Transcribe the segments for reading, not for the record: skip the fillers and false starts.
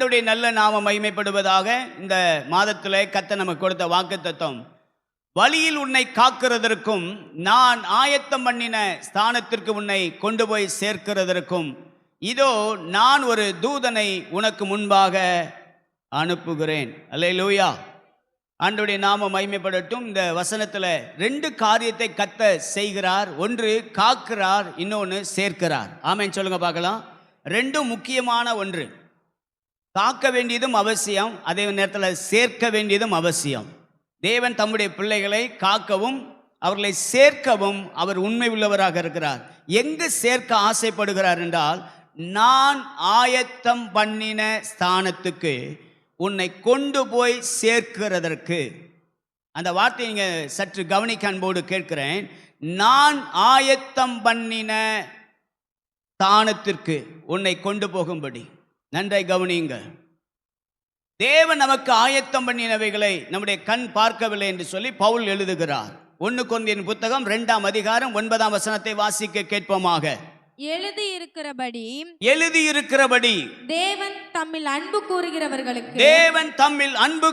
ஆண்டவருடைய நல்ல நாமம் மகிமைப்படுவதாக. இந்த மாதத்தில் கர்த்தர் நமக்கு கொடுத்த வாக்குத்தத்தம், வழியில் உன்னை காக்கிறதற்கும் நான் ஆயத்தம் பண்ணின ஸ்தானத்திற்கு உன்னை கொண்டு போய் சேர்க்கிறதற்கும் இதோ நான் ஒரு தூதனை உனக்கு முன்பாக அனுப்புகிறேன். அல்லேலூயா. ஆண்டவருடைய நாமம் மகிமைப்படட்டும். இந்த வசனத்தில் 2 காரியத்தை கர்த்தர் செய்கிறார். ஒன்று காக்கிறார், இன்னொன்று சேர்க்கிறார். ஆமென் சொல்லுங்க பார்க்கலாம். 2 முக்கியமான ஒன்று. காக்க வேண்டியதும் அவசியம், அதே நேரத்தில் சேர்க்க வேண்டியதும் அவசியம். தேவன் தம்முடைய பிள்ளைகளை காக்கவும் அவர்களை சேர்க்கவும் அவர் உண்மை உள்ளவராக இருக்கிறார். எங்கு சேர்க்க ஆசைப்படுகிறார் என்றால், நான் ஆயத்தம் பண்ணின ஸ்தானத்துக்கு உன்னை கொண்டு போய் சேர்க்கிறதற்கு. அந்த வார்த்தையை நீங்கள் சற்று கவனிக்க அன்போடு கேட்கிறேன். நான் ஆயத்தம் பண்ணின ஸ்தானத்திற்கு உன்னை கொண்டு போகும்படி. நன்றாய் கவனியுங்க. தேவன் நமக்கு ஆயத்தம் பண்ணினவைகளை நம்முடைய கண் பார்க்கவில்லை என்று சொல்லி பவுல் எழுதுகிறார். 1 கொரிந்தியர் புத்தகம் 2ஆம் அதிகாரம் 9ஆம் வசனத்தை வாசிக்க கேட்போமாக. எழுதியிருக்கிறபடி தேவன் தம்மில் அன்பு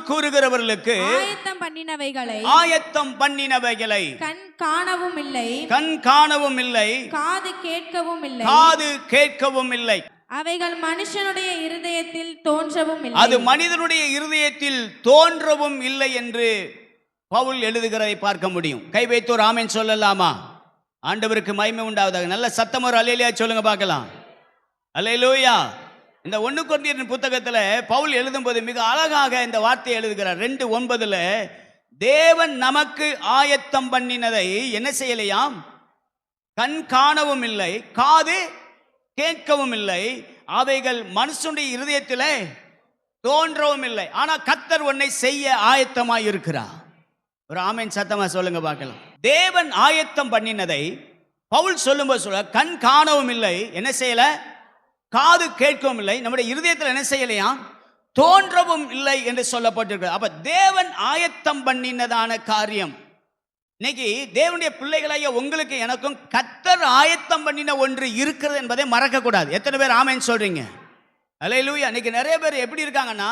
கூறுகிறவர்களுக்கு ஆயத்தம் பண்ணினவைகளை கண் காணவும் இல்லை, காது கேட்கவும் இல்லை. அவைகள் மனுஷனுடைய இருதயத்தில் தோன்றவும் இல்லை. அது மனிதனுடைய இருதயத்தில் தோன்றவும் இல்லை என்று பவுல் எழுதுகிறதை பார்க்க முடியும். கை வைத்து ஒரு ஆமென் சொல்லலாமா? ஆண்டவருக்கு மகிமை உண்டாவதாக. நல்ல சத்தம் ஒரு அல்லேலூயா சொல்லுங்க பார்க்கலாம். அல்லேலூயா. இந்த 1 கொரிந்தியர் புத்தகத்தில் பவுல் எழுதும்போது மிக அழகாக இந்த வார்த்தையை எழுதுகிறார். 2:9 தேவன் நமக்கு ஆயத்தம் பண்ணினதை என்ன செய்யலையாம்? கண் காணவும் இல்லை, காது கேட்கவும் இல்லை, அவைகள் மனுஷனுடைய இருதயத்தில் தோன்றவும் இல்லை. ஆனா கர்த்தர் உன்னை செய்ய ஆயத்தமாய் இருக்கிறார். ஒரு ஆமென் சத்தமா சொல்லுங்க பார்க்கலாம். தேவன் ஆயத்தம் பண்ணினதை பவுல் சொல்லும்போது சொல்ல, கண் காணவும் இல்லை, என்ன செய்யல? காது கேட்கவும் இல்லை, நம்முடைய இருதயத்தில் என்ன செய்யலையா? தோன்றவும் இல்லை என்று சொல்லப்பட்டிருக்கிறது. அப்ப தேவன் ஆயத்தம் பண்ணினதான காரியம். இன்னைக்கு தேவனுடைய பிள்ளைகளாகிய உங்களுக்கு எனக்கும் கர்த்தர் ஆயத்தம் பண்ணின ஒன்று இருக்கிறது என்பதை மறக்க கூடாது. எத்தனை பேர் ஆமென் சொல்றீங்க? அல்லேலூயா. இன்னைக்கு நிறைய பேர் எப்படி இருக்காங்கன்னா,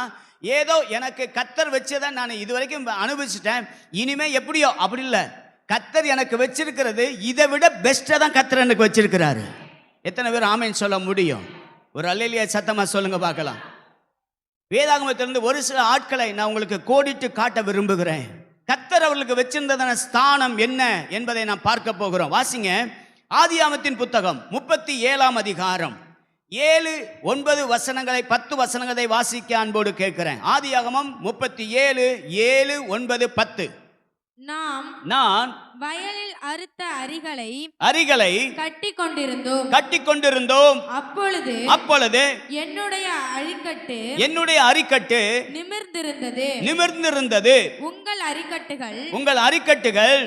ஏதோ எனக்கு கர்த்தர் வச்சதை நான் இதுவரைக்கும் அனுபவிச்சுட்டேன், இனிமே எப்படியோ அப்படி இல்லை. கர்த்தர் எனக்கு வச்சிருக்கிறது இதை விட பெஸ்டா தான் கர்த்தர் எனக்கு வச்சிருக்கிறாரு. எத்தனை பேர் ஆமென் சொல்ல முடியும்? ஒரு அல்லேலூயா சத்தமா சொல்லுங்க பார்க்கலாம். வேதாகமத்திலிருந்து ஒரு சில ஆட்களை நான் உங்களுக்கு கோடிட்டு காட்ட விரும்புகிறேன். கர்த்தர் அவர்களுக்கு வச்சிருந்ததான ஸ்தானம் என்ன என்பதை நாம் பார்க்க போகிறோம். வாசிங்க. ஆதியாகமத்தின் புத்தகம் 37ஆம் அதிகாரம் 7, 9 வசனங்களை 10 வசனங்களை வாசிக்க அன்போடு கேட்கிறேன். ஆதியாகமம் 37, 7, 9, 10. நான் வயலில் அறுத்த அரிகளை கட்டி கொண்டிருந்தோம். அப்பொழுது என்னுடைய அரிக்கட்டு நிமிர்ந்திருந்தது. உங்கள் அரிக்கட்டுகள்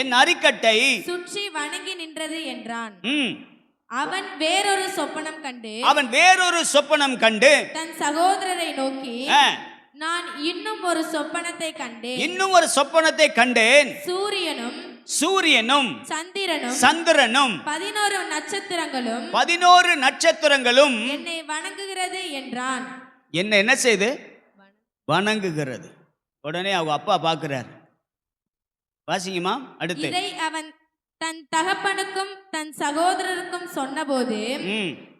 என் அரிக்கட்டை சுற்றி வணங்கி நின்றது என்றான். அவன் வேறொரு சொப்பனம் கண்டு தன் சகோதரரை நோக்கி, நான் இன்னும் ஒரு சொப்பனத்தை கண்டேன். சூரியனும் சந்திரனும் 11 நட்சத்திரங்களும் என்னை வணங்குகிறது என்றான். என்ன செய்து வணங்குகிறது. உடனே அவங்க அப்பா பார்க்கிறார். வாசிங்கம்மா. அடுத்து இதை அவன் தன் தகப்பனுக்கும் தன் சகோதரருக்கும் சொன்னபோது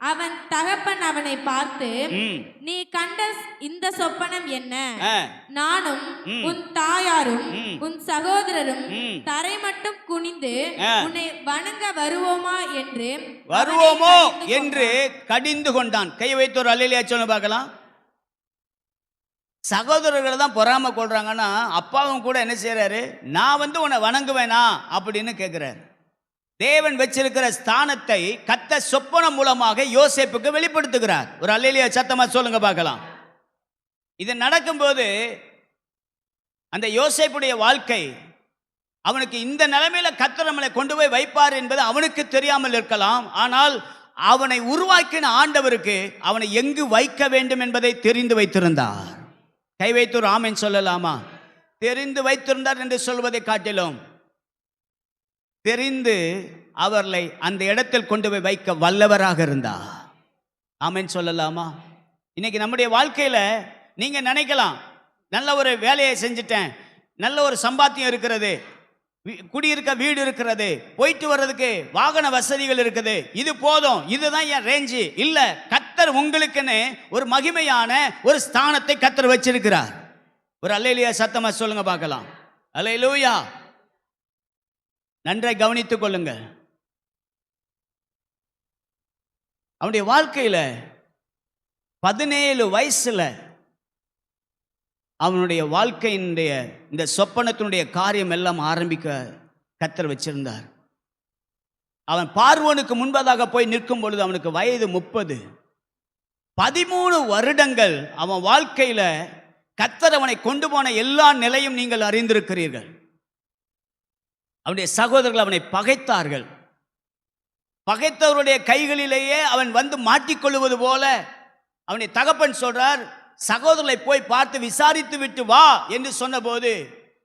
அவன் தகப்பன் அவனை பார்த்து, நீ கண்ட இந்த சொப்பனம் என்ன? நானும் உன் தாயாரும் உன் சகோதரரும் தரை மட்டும் குனிந்து உன்னை வணங்க வருவோமோ என்று கடிந்து கொண்டான். கை வைத்து ஒரு அல்லேலூயா சொல்ல பார்க்கலாம். சகோதரர்கள் தான் பொறாம கொள்றாங்கன்னா, அப்பாவும் கூட என்ன செய்யறாரு? நான் உன்னை வணங்குவேனா அப்படின்னு கேட்கிறார். தேவன் வச்சிருக்கிற ஸ்தானத்தை கர்த்தர் சொப்பனம் மூலமாக யோசேப்புக்கு வெளிப்படுத்துகிறார். ஒரு அல்லேலூயா சத்தமா சொல்லுங்க பார்க்கலாம். இது நடக்கும்போது அந்த யோசேப்புடைய வாழ்க்கை, அவனுக்கு இந்த நிலைமையில கர்த்தர் நம்மளை கொண்டு போய் வைப்பார் என்பது அவனுக்கு தெரியாமல் இருக்கலாம். ஆனால் அவனை உருவாக்கின ஆண்டவருக்கு அவனை எங்கு வைக்க வேண்டும் என்பதை தெரிந்து வைத்திருந்தார். கை வைத்து ஒரு ஆமென் சொல்லலாமா? தெரிந்து வைத்திருந்தார் என்று சொல்வதை காட்டிலும் தெரிந்து அவர்களை அந்த இடத்தில் கொண்டு போய் வைக்க வல்லவராக இருந்தார். ஆமென் சொல்லலாமா? இன்னைக்கு நம்முடைய வாழ்க்கையில நீங்க நினைக்கலாம், நல்ல ஒரு வேலையை செஞ்சுட்டேன், நல்ல ஒரு சம்பாத்தியம் இருக்கிறது, குடியிருக்க வீடு இருக்கிறது, போயிட்டு வர்றதுக்கு வாகன வசதிகள் இருக்குது, இது போதும், இதுதான் என் ரேஞ்சு. இல்ல, கர்த்தர் உங்களுக்குன்னு ஒரு மகிமையான ஒரு ஸ்தானத்தை கர்த்தர் வச்சிருக்கிறார். ஒரு அல்லேலூயா சத்தமா சொல்லுங்க பார்க்கலாம். அல்லேலூயா. நன்றாய் கவனித்துக் கொள்ளுங்க. அவனுடைய வாழ்க்கையில 17 வயசுல அவனுடைய வாழ்க்கையினுடைய இந்த சொப்பனத்தினுடைய காரியம் எல்லாம் ஆரம்பிக்க கர்த்தர் வச்சிருந்தார். அவன் பார்வோனுக்கு முன்பதாக போய் நிற்கும் பொழுது அவனுக்கு வயது 30. 13 வருடங்கள் அவன் வாழ்க்கையில கர்த்தர் அவனை கொண்டு போன எல்லா நிலையும் நீங்கள் அறிந்திருக்கிறீர்கள். அவனுடைய சகோதரர்கள் அவனை பகைத்தார்கள். பகைத்தவருடைய கைகளிலேயே அவன் வந்து மாட்டிக்கொள்வது போல அவனுடைய தகப்பன் சொல்றார், சகோதரர்களை போய் பார்த்து விசாரித்து விட்டு வா என்று சொன்னபோது,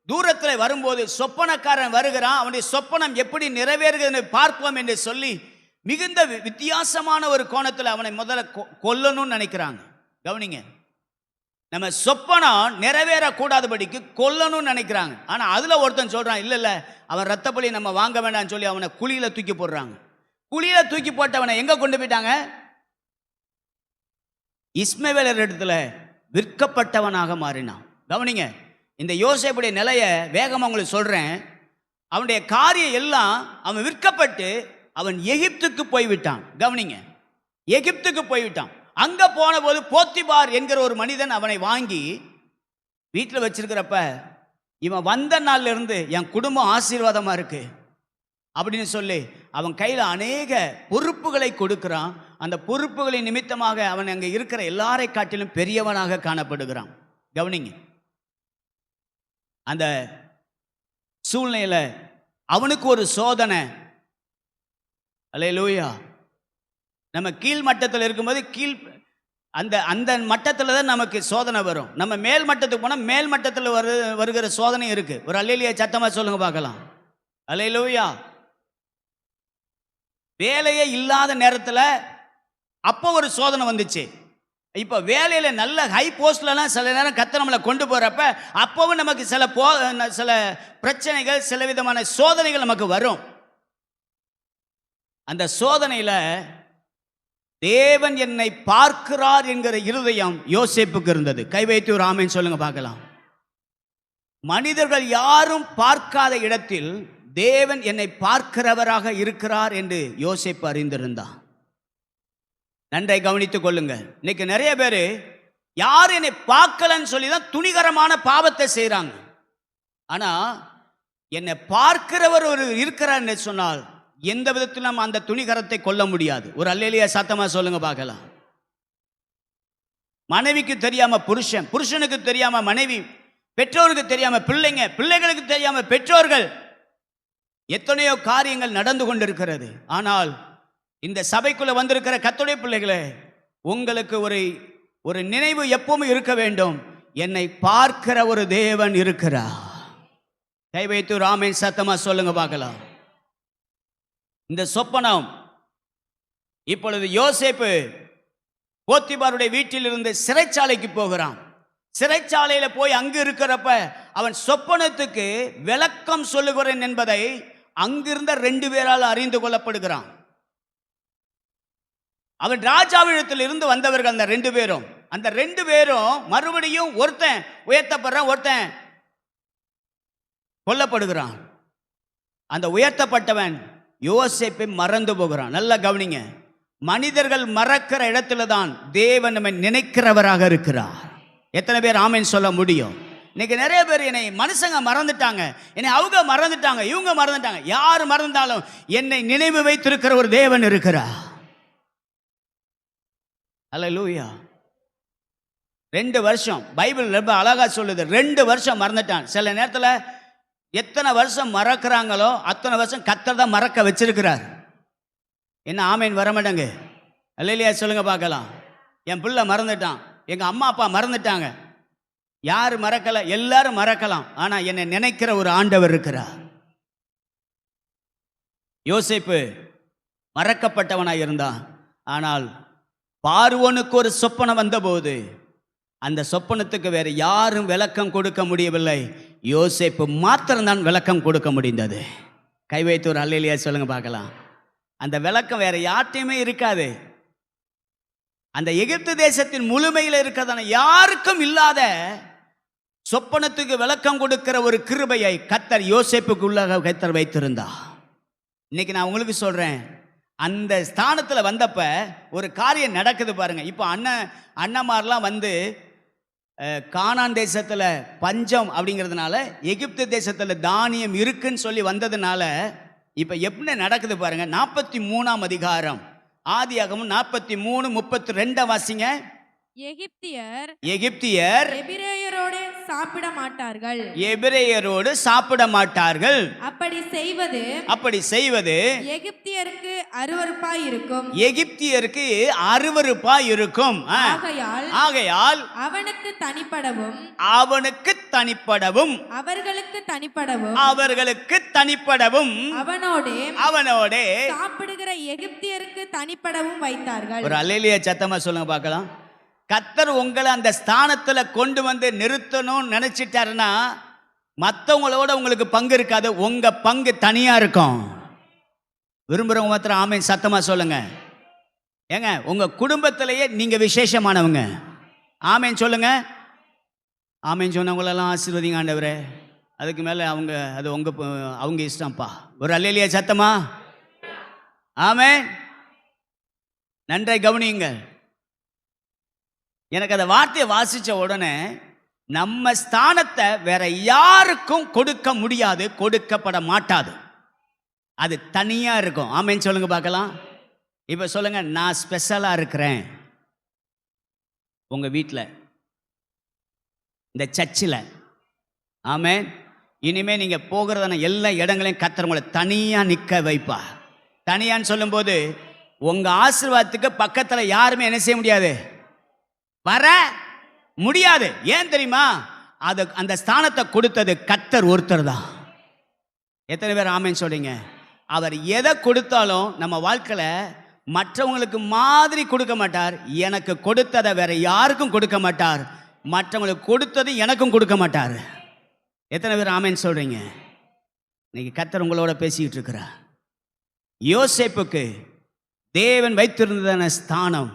தூரத்தில் வரும்போது சொப்பனக்காரன் வருகிறான். அவனுடைய சொப்பனம் எப்படி நிறைவேறுகிறது பார்ப்போம் என்று சொல்லி மிகுந்த வித்தியாசமான ஒரு கோணத்தில் அவனை முதல்ல கொல்லணும்னு நினைக்கிறாங்க. கவனிங்க, நம்ம சொப்பனம் நிறைவேறக்கூடாதபடிக்கு கொல்லணும்னு நினைக்கிறாங்க. ஆனா அதுல ஒருத்தன் சொல்றான், இல்ல இல்ல அவன் ரத்தப்பலி நம்ம வாங்க வேண்டாம்னு சொல்லி அவனை குழியில தூக்கி போடுறாங்க. குழியில தூக்கி போட்டவனை எங்க கொண்டு போயிட்டாங்க? இஸ்மவேலர் இடத்துல விற்கப்பட்டவனாக மாறினான். கவனிங்க, இந்த யோசேப்புடைய நிலையை வேகமா உங்களுக்கு சொல்றேன். அவனுடைய காரியம் எல்லாம் அவன் விற்கப்பட்டு அவன் எகிப்துக்கு போய்விட்டான். கவனிங்க, எகிப்துக்கு போய்விட்டான். அங்க போன போது போத்திபார் என்கிற ஒரு மனிதன் அவனை வாங்கி வீட்டில் வச்சிருக்கிறப்ப, இவன் வந்த நாள்ல இருந்து என் குடும்பம் ஆசீர்வாதமா இருக்கு அப்படின்னு சொல்லி அவன் கையில் அநேக பொறுப்புகளை கொடுக்கிறான். அந்த பொறுப்புகளின் நிமித்தமாக அவன் அங்கே இருக்கிற எல்லாரை காட்டிலும் பெரியவனாக காணப்படுகிறான். கவனிங்க, அந்த சூழ்நிலையில அவனுக்கு ஒரு சோதனை. அல்லேலூயா. நம்ம கீழ் மட்டத்தில் இருக்கும்போது அந்த அந்த மட்டத்தில் தான் நமக்கு சோதனை வரும். நம்ம மேல் மட்டத்துக்கு போனால் மேல் மட்டத்தில் வருகிற சோதனை இருக்கு. ஒரு அல்லேலூயா சத்தமா சொல்லுங்க பார்க்கலாம். அல்லேலூயா. வேலையே இல்லாத நேரத்தில் அப்போ ஒரு சோதனை வந்துச்சு. இப்போ வேலையில நல்ல ஹை போஸ்ட்லாம் சில நேரம் கர்த்தர் நம்மளை கொண்டு போறப்ப அப்பவும் நமக்கு சில பிரச்சனைகள், சில விதமான சோதனைகள் நமக்கு வரும். அந்த சோதனையில தேவன் என்னை பார்க்கிறார் என்கிற இருதயம் யோசேப்புக்கு இருந்தது. கை வைத்து ஒரு ஆமென் சொல்லுங்க பார்க்கலாம். மனிதர்கள் யாரும் பார்க்காத இடத்தில் தேவன் என்னை பார்க்கிறவராக இருக்கிறார் என்று யோசேப்பு அறிந்திருந்தான். நன்றை கவனித்துக் கொள்ளுங்க. இன்னைக்கு நிறைய பேர் யார் என்னை பார்க்கலன்னு சொல்லி தான் துணிகரமான பாவத்தை செய்யறாங்க. ஆனா என்னை பார்க்கிறவர் ஒரு இருக்கிறார் என்று சொன்னால் எந்த விதத்திலும் அந்த துணிகரத்தை கொள்ள முடியாது. ஒரு அல்லேலூயா சத்தமா சொல்லுங்க பார்க்கலாம். மனைவிக்கு தெரியாம புருஷன், புருஷனுக்கு தெரியாம மனைவி, பெற்றோருக்கு தெரியாம பிள்ளைங்க, பிள்ளைகளுக்கு தெரியாம பெற்றோர்கள், எத்தனையோ காரியங்கள் நடந்து கொண்டிருக்கிறது. ஆனால் இந்த சபைக்குள்ள வந்திருக்கிற கர்த்தருடைய பிள்ளைகளே, உங்களுக்கு ஒரு நினைவு எப்பவும் இருக்க வேண்டும், என்னை பார்க்கிற ஒரு தேவன் இருக்கிறார். கை வைத்து ஒரு ஆமென் சத்தமா சொல்லுங்க பார்க்கலாம். இந்த சொப்பனம் இப்பொழுது யோசேப்பு போத்திபாருடைய வீட்டில் இருந்து சிறைச்சாலைக்கு போகிறான். சிறைச்சாலையில போய் அங்கு இருக்கிறப்ப அவன் சொப்பனத்துக்கு விளக்கம் சொல்லுகிறேன் என்பதை அங்கிருந்த 2 பேரால் அறிந்து கொள்ளப்படுகிறான். அவன் ராஜாவிடத்தில் இருந்து வந்தவர்கள் அந்த 2 பேரும். அந்த 2 பேரும் மறுபடியும் ஒருத்தன் உயர்த்தப்படுறான், ஒருத்தன் கொல்லப்படுகிறான். அந்த உயர்த்தப்பட்டவன் யோசேப்பை மறந்து போகிறான். நல்லா கவனிங்க, மனிதர்கள் மறக்கிற இடத்துல தான் தேவன் நம்மை நினைக்கிறவராக இருக்கிறார். எத்தனை பேர் ஆமென் சொல்ல முடியும்? இன்னைக்கு நிறைய பேர் என்னை மனுஷங்க மறந்துட்டாங்க, என்னை அவங்க மறந்துட்டாங்க, இவங்க மறந்துட்டாங்க. யார் மறந்தாலும் என்னை நினைவு வைத்திருக்கிற ஒரு தேவன் இருக்கிறார். அல்லேலூயா. 2 வருஷம் பைபிள் ரொம்ப அழகா சொல்லுது. 2 வருஷம் மறந்துட்டான். சில நேரத்தில் எத்தனை வருஷம் மறக்கிறாங்களோ அத்தனை வருஷம் கர்த்தர் தான் மறக்க வச்சிருக்கிறார். என்ன ஆமென் வர மாட்டாங்க? அல்லேலூயா சொல்லுங்க பார்க்கலாம். என் பிள்ளை மறந்துட்டான், எங்க அம்மா அப்பா மறந்துட்டாங்க. யார் மறக்கல? எல்லாரும் மறக்கலாம். ஆனா என்னை நினைக்கிற ஒரு ஆண்டவர் இருக்கிறார். யோசேப்பு மறக்கப்பட்டவனாய் இருந்தான். ஆனால் பார்வோனுக்கு ஒரு சொப்பனம் வந்தபோது அந்த சொப்பனத்துக்கு வேற யாரும் விளக்கம் கொடுக்க முடியவில்லை. யோசேப்பு மாத்திரம்தான் விளக்கம் கொடுக்க முடிந்தது. கை வைத்து ஒரு அல்லேலூயா சொல்லுங்க பார்க்கலாம். அந்த விளக்கம் வேற யார்ட்டையுமே இருக்காது. அந்த எகிப்து தேசத்தின் முழுமையில் இருக்கிறதான யாருக்கும் இல்லாத சொப்பனத்துக்கு விளக்கம் கொடுக்கிற ஒரு கிருபையை கர்த்தர் யோசேப்புக்குள்ளாக கர்த்தர் வைத்திருந்தா. இன்னைக்கு நான் உங்களுக்கு சொல்றேன், அந்த ஸ்தானத்தில் வந்தப்ப ஒரு காரியம் நடக்குது பாருங்க. இப்போ அண்ணமாரெலாம் வந்து கானான் தேசத்தில் பஞ்சம் அப்படிங்கிறதுனால எகிப்து தேசத்தில் தானியம் இருக்குன்னு சொல்லி வந்ததுனால இப்போ எப்படி நடக்குது பாருங்க. 43ஆம் அதிகாரம் ஆதியாகமம் 43:32 வாசிங்க. எகிப்தியர் எபிரேயரோடு சாப்பிட மாட்டார்கள். எபிரேயரோடு சாப்பிட மாட்டார்கள். அப்படி செய்வது எகிப்தியருக்கு அருவருப்பாய் இருக்கும். ஆகையால் அவனுக்கு தனிப்படவும் அவர்களுக்கு தனிப்படவும் அவனோடே சாப்பிடுகிற எகிப்தியருக்கு தனிப்படவும் வைத்தார்கள். ஒரு அல்லேலூயா சத்தமா சொல்லுங்க பார்க்கலாம். கர்த்தர் உங்களை அந்த ஸ்தானத்துல கொண்டு வந்து நிறுத்தணும்னு நினைச்சிட்டாருன்னா மற்றவங்களோட உங்களுக்கு பங்கு இருக்காது, உங்க பங்கு தனியா இருக்கும். விரும்புறவங்க மாத்திரம் ஆமென் சத்தமா சொல்லுங்க. ஏங்க உங்க குடும்பத்திலேயே நீங்க விசேஷமானவங்க. ஆமென் சொல்லுங்க. ஆமென் சொன்னவங்களெல்லாம் ஆசீர்வதிங்க ஆண்டவரே. அதுக்கு மேல அது அவங்க இஷ்டம்ப்பா. ஒரு அல்லேலூயா சத்தமா. ஆமென். நன்றாய் கவனியுங்க. எனக்கு அந்த வார்த்தையை வாசிச்ச உடனே நம்ம ஸ்தானத்தை வேற யாருக்கும் கொடுக்க முடியாது, கொடுக்கப்பட மாட்டாது. அது தனியா இருக்கும். ஆமென் சொல்லுங்க பார்க்கலாம். இப்ப சொல்லுங்க, நான் ஸ்பெஷலா இருக்கிறேன் உங்க வீட்டில், இந்த சர்ச்சில். ஆமென். இனிமே நீங்க போகிறதான எல்லா இடங்களையும் கர்த்தர் உங்களை தனியா நிற்க வைப்பா. தனியான்னு சொல்லும்போது உங்க ஆசீர்வாதத்துக்கு பக்கத்துல யாருமே என்ன செய்ய முடியாது, வர முடியாது. ஏன் தெரியுமா? அது அந்த ஸ்தானத்தை கொடுத்தது கர்த்தர் ஒருத்தர் தான். எத்தனை பேர் ஆமென் சொல்றீங்க? அவர் எதை கொடுத்தாலும் நம்ம வாழ்க்கையில மற்றவங்களுக்கு மாதிரி கொடுக்க மாட்டார். எனக்கு கொடுத்ததை வேற யாருக்கும் கொடுக்க மாட்டார். மற்றவங்களுக்கு கொடுத்தது எனக்கும் கொடுக்க மாட்டார். எத்தனை பேர் ஆமென் சொல்றீங்க? இன்னைக்கு கர்த்தர் உங்களோட பேசிக்கிட்டு இருக்கிறார். யோசேப்புக்கு தேவன் வைத்திருந்ததான ஸ்தானம்,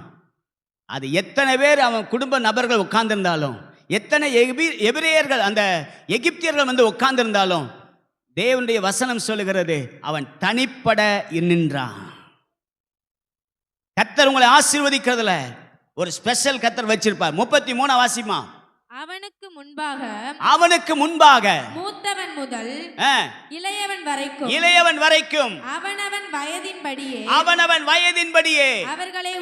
அது எத்தனை பேர் அவன் குடும்ப நபர்கள் உட்கார்ந்திருந்தாலும், எத்தனை எபிரேயர்கள் அந்த எகிப்தியர்கள் வந்து உட்கார்ந்திருந்தாலும், தேவனுடைய வசனம் சொல்லுகிறது அவன் தனிப்பட நின்றான். கர்த்தர் உங்களை ஆசீர்வதிக்கிறதுல ஒரு ஸ்பெஷல் கர்த்தர் வச்சிருப்பார். 33 வாசிமா. அவனுக்கு முன்பாக மூத்தவன் முதல் இளையவன் வரைக்கும் அவனவன் வயதின்படியே அவர்களை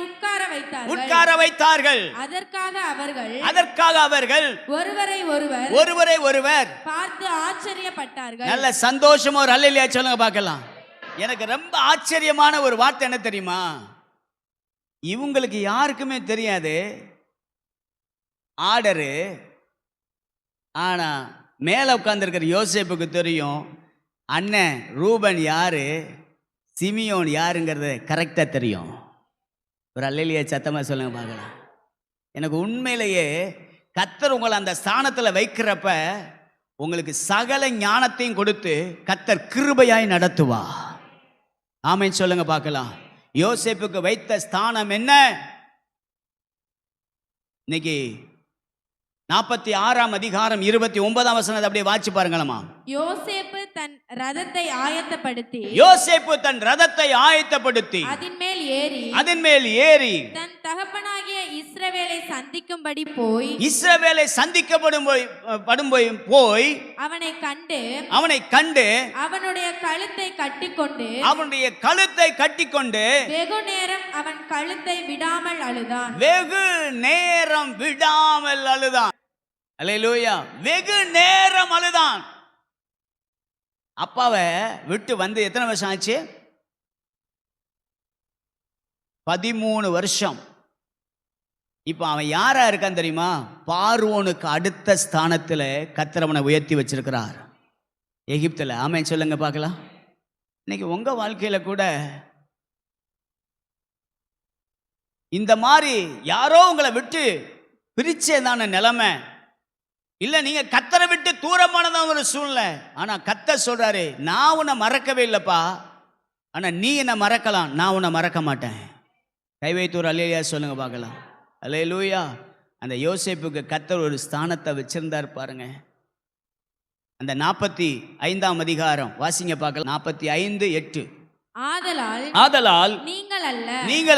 உட்கார வைத்தார்கள். அதற்காக அவர்கள் ஒருவரை ஒருவர் பார்த்து ஆச்சரியப்பட்டார்கள். நல்ல சந்தோஷமா ஒரு அல்லேலூயா சொல்லுங்க பார்க்கலாம். எனக்கு ரொம்ப ஆச்சரியமான ஒரு வார்த்தை என்ன தெரியுமா? இவங்களுக்கு யாருக்குமே தெரியாது ஆர்டரு. ஆனா மேல உட்கார்ந்துருக்கிற யோசேப்புக்கு தெரியும் அண்ணன் ரூபன் யாரு, சிமியோன் யாருங்கிறது கரெக்டா தெரியும். ஒரு அல்லேலூயா சத்தமா சொல்லுங்க பார்க்கலாம். எனக்கு உண்மையிலேயே கர்த்தர் உங்களை அந்த ஸ்தானத்துல வைக்கிறப்ப உங்களுக்கு சகல ஞானத்தையும் கொடுத்து கர்த்தர் கிருபையாய் நடத்துவா. ஆமென் சொல்லுங்க பார்க்கலாம். யோசேப்புக்கு வைத்த ஸ்தானம் என்ன? இன்னைக்கு 46ஆம் அதிகாரம் 29ஆம் வசனத்தை அப்படியே வாசி பாருங்களமா. யோசேப்பு தன் ரதத்தை ஆயத்தப்படுத்தி அதின்மேல் ஏறி தன் தகப்பனாகிய இஸ்ரவேலை சந்திக்கப்படும் போய் அவனை கண்டு அவனுடைய கழுத்தை கட்டிக்கொண்டு வெகு நேரம் அவன் கழுத்தை விடாமல் அழுதான். அல்லேலூயா. வெகு நேரம் அழுதான். அப்பாவை விட்டு வந்து எத்தனை வருஷம் ஆச்சு? 13 வருஷம். இப்போ அவன் யாரா இருக்கான் தெரியுமா? பார்வோனுக்கு அடுத்த ஸ்தானத்தில் கர்த்தர் அவனை உயர்த்தி வச்சிருக்கிறார் எகிப்தில். ஆமென் சொல்லுங்க பார்க்கலாம். இன்னைக்கு உங்க வாழ்க்கையில கூட இந்த மாதிரி யாரோ உங்களை விட்டு பிரிச்சதான நிலைமை இல்ல, நீங்க கத்தரை விட்டு தூரமானதான் ஒரு சூழ்நிலை. ஆனா கர்த்தர் சொல்றாரு, நான் உன்னை மறக்கவே இல்லப்பா, ஆனா நீ என்ன மறக்கலாம், நான் உன்னை மறக்க மாட்டேன். கை வைத்து ஒரு அல்லேலூயா சொல்லுங்க பார்க்கலாம். அல்லேலூயா. அந்த யோசேப்புக்கு கர்த்தர் ஒரு ஸ்தானத்தை வச்சிருந்தார் பாருங்க. அந்த 45ஆம் அதிகாரம் வாசிங்க பார்க்கலாம். 45:8. ஆதலால் நீங்கள்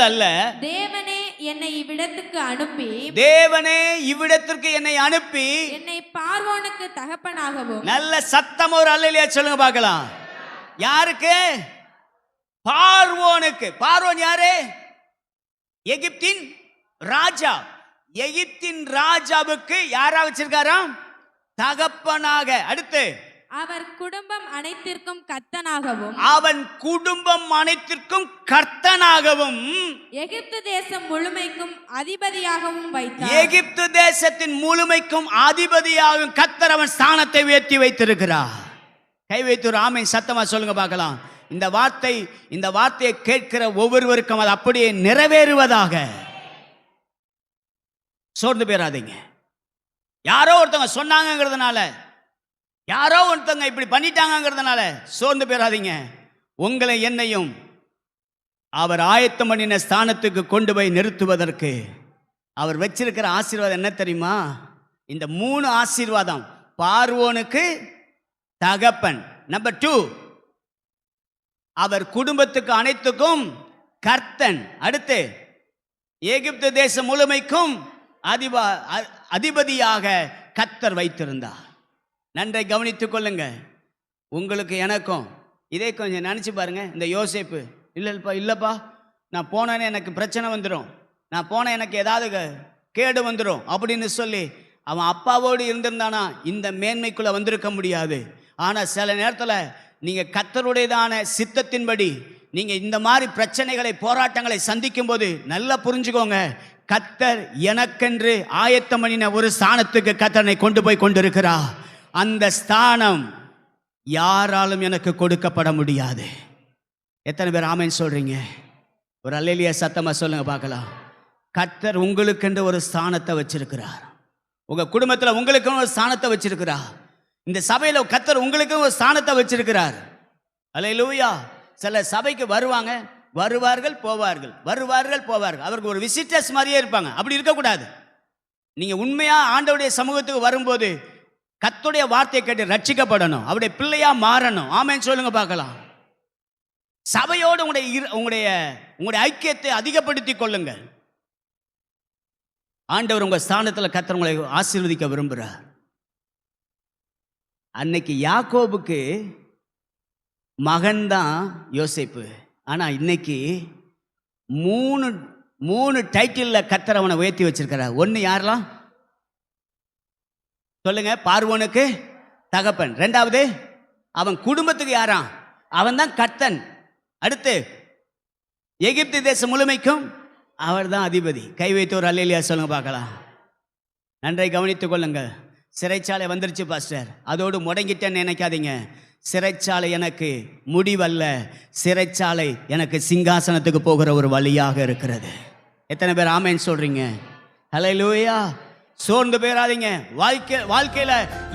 அல்ல தேவனே என்னை இவ்விடத்துக்கு அனுப்பி என்னை பார்வோனுக்கு தகப்பனாகவும். நல்ல சத்தம் ஒரு அல்லேலூயா சொல்லுங்க பார்க்கலாம். யாருக்கு? பார்வோனுக்கு. பார்வோன் யாரு? எகிப்தின் ராஜா. எகிப்தின் ராஜாவுக்கு யாரா வச்சிருக்காராம்? தகப்பனாக. அடுத்து அவர் குடும்பம் அனைத்திற்கும் கர்த்தனாகவும். அவன் குடும்பம் அனைத்திற்கும் கர்த்தனாகவும் எகிப்து தேசம் முழுமைக்கும் அதிபதியாகவும் வைத்தார். எகிப்து தேசத்தின் முழுமைக்கும் அதிபதியாகவும் கர்த்தர் அவன் ஸ்தானத்தை உயர்த்தி வைத்திருக்கிறார். கை வைத்து ஒரு ஆமென் சத்தமா சொல்லுங்க பார்க்கலாம். இந்த வார்த்தையை கேட்கிற ஒவ்வொருவருக்கும் அது அப்படியே நிறைவேறுவதாக. சோர்ந்து போயிடாதீங்க. யாரோ ஒருத்தவங்க சொன்னாங்கிறதுனால, யாரோ ஒருத்தவங்க இப்படி பண்ணிட்டாங்கிறதுனால சோர்ந்து போயிடாதீங்க. உங்களை என்னையும் அவர் ஆயத்தம் பண்ணின ஸ்தானத்துக்கு கொண்டு போய் நிறுத்துவதற்கு அவர் வச்சிருக்கிற ஆசீர்வாதம் என்ன தெரியுமா? இந்த 3 ஆசீர்வாதம். பார்வோனுக்கு தகப்பன். நம்பர் 2, அவர் குடும்பத்துக்கு அனைத்துக்கும் கர்த்தன். அடுத்து எகிப்து தேசம் முழுமைக்கும் அதிபதியாக கர்த்தர் வைத்திருந்தார். நன்றை கவனித்துக் கொள்ளுங்க. உங்களுக்கு எனக்கும் இதே கொஞ்சம் நினைச்சு பாருங்க. இந்த யோசேப்பு இல்லப்பா நான் போனேன்னு எனக்கு பிரச்சனை வந்துடும், நான் போன எனக்கு ஏதாவது கேடு வந்துடும் அப்படின்னு சொல்லி அவன் அப்பாவோடு இருந்திருந்தானா இந்த மேன்மைக்குள்ள வந்திருக்க முடியாது. ஆனா சில நேரத்தில் நீங்க கர்த்தருடையதான சித்தத்தின்படி நீங்க இந்த மாதிரி பிரச்சனைகளை போராட்டங்களை சந்திக்கும் போது நல்லா புரிஞ்சுக்கோங்க, கர்த்தர் எனக்கென்று ஆயத்தம் பண்ணின ஒரு ஸ்தானத்துக்கு கர்த்தரை கொண்டு போய் கொண்டிருக்கிறார். அந்த ஸ்தானம் யாராலும் எனக்கு கொடுக்கப்பட முடியாது. எத்தனை பேர் ஆமென் சொல்றீங்க? ஒரு அல்லேலூயா சத்தமா சொல்லுங்க பார்க்கலாம். கர்த்தர் உங்களுக்கென்று ஒரு ஸ்தானத்தை வச்சிருக்கிறார். உங்க குடும்பத்தில் உங்களுக்கு ஒரு ஸ்தானத்தை வச்சிருக்கிறார். இந்த சபையில கர்த்தர் உங்களுக்கு ஒரு ஸ்தானத்தை வச்சிருக்கிறார். அல்லேலூயா. சில சபைக்கு வருவார்கள் போவார்கள். அவருக்கு ஒரு விசிட்டர்ஸ் மாதிரியே இருப்பாங்க. அப்படி இருக்கக்கூடாது. நீங்க உண்மையா ஆண்டவருடைய சமூகத்துக்கு வரும்போது கர்த்தருடைய வார்த்தையை கேட்டு ரட்சிக்கப்படணும், அவருடைய பிள்ளையா மாறணும். ஆமென் சொல்லுங்க பார்க்கலாம். சபையோடு உங்களுடைய ஐக்கியத்தை அதிகப்படுத்திக் கொள்ளுங்கள். ஆண்டவர் உங்க ஸ்தானத்தில் கர்த்தர் உங்களை ஆசீர்வதிக்க விரும்புகிறார். அன்னைக்கு யாக்கோபுக்கு மகன்தான் யோசேப்பு. ஆனா இன்னைக்கு 3 டைட்டில் கர்த்தர் அவனை உயர்த்தி வச்சிருக்கிறார். ஒன்னு யாரெல்லாம் சொல்லுங்க? பார்வோனுக்கு தகப்பன். 2வது அவன் குடும்பத்துக்கு யாராம்? அவன் தான் கர்த்தன். அடுத்து எகிப்து தேசம் முழுமைக்கும் அவர் தான் அதிபதி. கை வைத்து ஒரு அல்லேலூயா சொல்லுங்க பார்க்கலாம். நன்றை கவனித்துக் கொள்ளுங்க. சிறைச்சாலை வந்துருச்சு பாஸ்டர், அதோடு முடங்கிட்டேன்னு நினைக்காதீங்க. சிறைச்சாலை எனக்கு முடிவல்ல, சிறைச்சாலை எனக்கு சிங்காசனத்துக்கு போகிற ஒரு வழியாக இருக்கிறது. எத்தனை பேர் ஆமென் சொல்றீங்க? ஹல்லேலூயா. சோர்ந்து போயிடாதீங்க. வாழ்க்கையில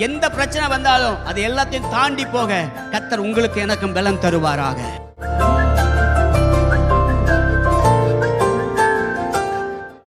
எந்த பிரச்சனை வந்தாலும் அது எல்லாத்தையும் தாண்டி போக கர்த்தர் உங்களுக்கு எனக்கும் பலம் தருவாராக.